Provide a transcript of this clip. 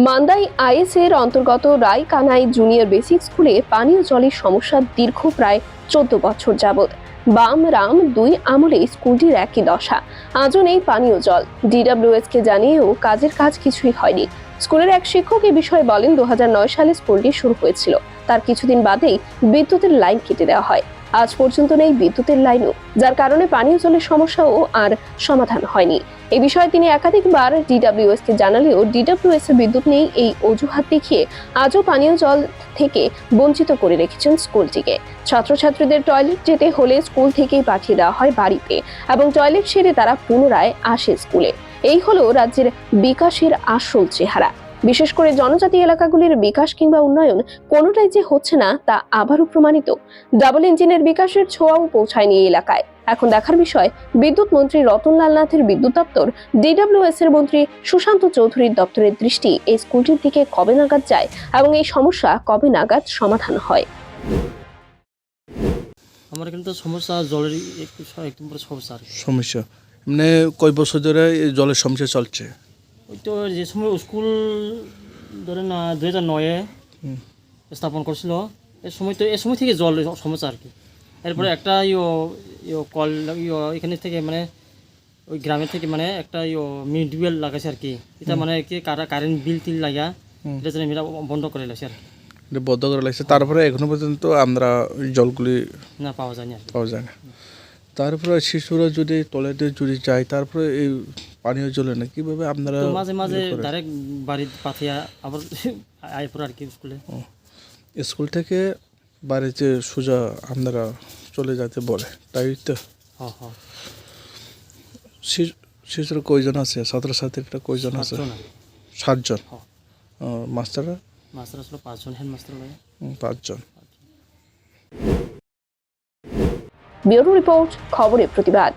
মান্দাই আইএস-এর অন্তর্গত রায়কানাই junior basic স্কুলে পানীয় জলের সমস্যা দীর্ঘ প্রায় 14 বছর যাবৎ। বাম রাম 2 আমলে স্কুলটির একই দশা। আজও নেই পানীয় জল। ডিডব্লিউএস-কে জানিয়েও কাজের কাজ কিছুই হয়নি। স্কুলের এক শিক্ষক এই বিষয়ে বলেন, 2009 সালে স্কুলটি শুরু হয়েছিল, তার কিছুদিন বাদেই বিদ্যুতের লাইন কেটে দেওয়া হয়। আজ পর্যন্ত নেই বিদ্যুতের লাইনও, যার কারণে পানীয় জলের সমস্যাও আর সমাধান হয়নি। এই বিষয়ে তিনি একাধিকবার ডিডব্লিউএস-কে জানালেও ডিডব্লিউএস-এর বিদ্যুৎ নেই এই অজুহাত দেখিয়ে আজও পানীয় জল থেকে বঞ্চিত করে রেখেছেন স্কুলটিকে। ছাত্রছাত্রীদের টয়লেট যেতে হলে স্কুল থেকেই পাঠিয়ে দেওয়া হয় বাড়িতে, এবং টয়লেট সেরে তারা পুনরায় আসে স্কুলে। এই হলো রাজ্যের বিকাশের আসল চেহারা। বিশেষ করে জনজাতি এলাকাগুলির বিকাশ কিংবা উন্নয়ন কোনোটাই যে হচ্ছে না তা আবারও প্রমাণিত। ডাবল ইঞ্জিনের বিকাশের ছোঁয়াও পৌঁছায়নি এই এলাকায়। এখন দেখার বিষয়, বিদ্যুৎ মন্ত্রী রতনলাল নাথের বিদ্যুৎ দপ্তর, ডিডব্লিউএস এর মন্ত্রী সুশান্ত চৌধুরীর দপ্তরের দৃষ্টি এই স্কুলটির দিকে কবে নাগাদ যায় এবং এই সমস্যা কবে নাগাদ সমাধান হয়। আমার কিন্তু সমস্যা জলের একটু বড় সমস্যা আর কি। সমস্যা মানে কয় বছর ধরে এই জলের সমস্যা চলছে? ওই তো যে সময় স্কুল ধরে না 2009-এ স্থাপন করছিল, এই সময় থেকে জল সমস্যা আর কি। এরপরে একটা কল এখানে থেকে মানে ওই গ্রামের থেকে মানে একটা মিনি টিউবওয়েল লাগাইছে আর কি। এটা মানে কি কারেন্ট বিল টিল লাগা এটা যেন এটা বন্ধ করে লাগছে আর কি। এটা বদ্ধ করে লাগছে, তারপরে এখনো পর্যন্ত আমরা জলগুলি না পাওয়া যায়নি আর কি। পাওয়া যায় না। তারপরে শিশুরা যদি টয়লেটে যদি যায়, তারপরে এই পানীয় জলে না কিভাবে আপনারা তো মাঝে মাঝে ডাইরেক্ট বাড়ির পাঠিয়ে আবার আইপুর আর কি স্কুলে। স্কুল থেকে বাড়িতে সোজা আপনারা চলে যেতে বলে, তাই তো? হ্যাঁ হ্যাঁ। শিশুরা কয়জন আছে? ছাত্রছাত্রীরা কয়জন আছে? 7 জন। হ্যাঁ। মাস্টাররা? মাস্টার আসলে 5 জন, হেডমাস্টার লাগে 5 জন। ব্যুরো রিপোর্ট, খবরের প্রতিবাদ।